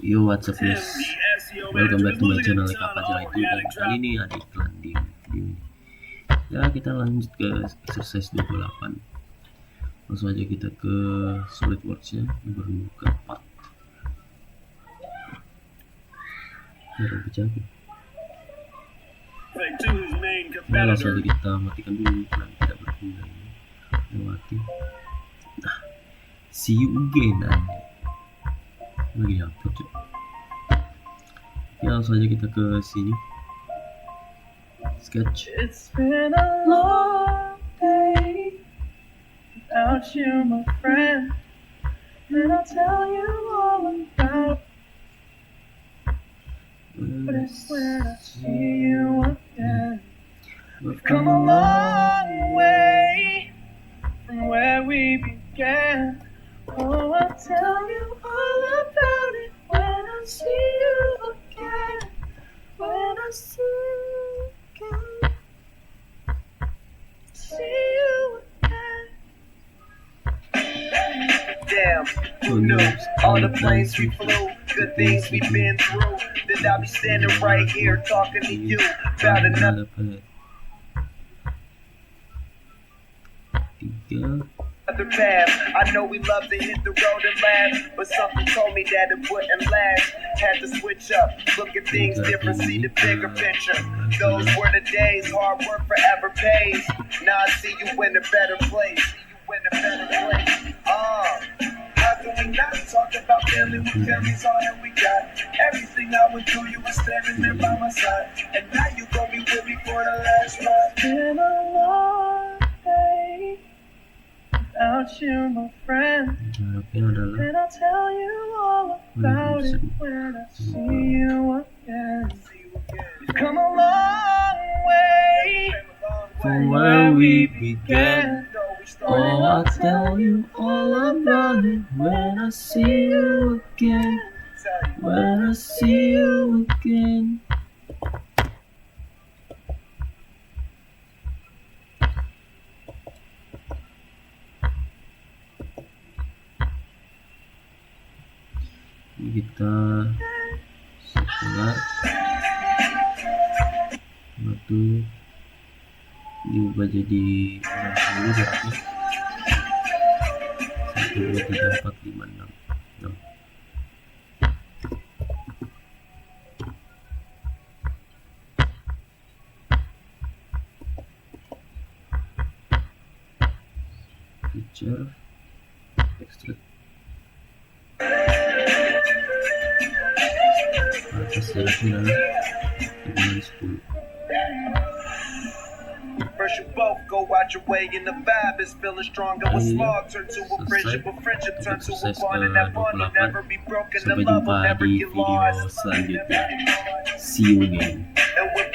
Yo, what's up guys, welcome back to my channel apa aja itu. Dan kali ini ada iklan di video ini. Ya, kita lanjut ke exercise 28. Langsung aja kita ke SOLIDWORKS ya, baru ke part. Ada pecahkan. Nah, langsung aja kita matikan dulu karena tidak berguna ini. Mati. Nah, see you again anjing. Lagi upload ya. Ya, langsung aja kita ke sini. Sketch. It's been a long day without you, my friend, and I'll tell you all about but it's when I see you again. We've come a long way from where we began. Oh, I'll tell you all about it when I see you again. When I see you again. See you again. Damn, who knew? All the planes we flew, good things we've been through. Then I'll be standing right here talking to you about another path. I know we love to hit the road and laugh, but something told me that it wouldn't last. Had to switch up, look at things different, see the bigger picture. Those were the days, hard work forever pays. Now I see you in a better place. How can we not talk about family when family's all that we got? Everything I went through, you were standing there by my side, and now you gon' be with me for the last ride. Been a long day without you, my friend, and I'll tell you all about it when I see you again. We've come a long way from where we began. Oh, I'll tell you all about it when I see you again. When I see you again. Kita setelah batu diubah jadi 60 berarti 1, 2, 3, 4, 5, 6 feature extract atas jaraknya dengan 10. First you both go out your way and the vibe is feeling stronger. With small turn to a friendship turn to a bond, and that bond will never be broken. The love will never get lost. Selanjutnya. See you again. And when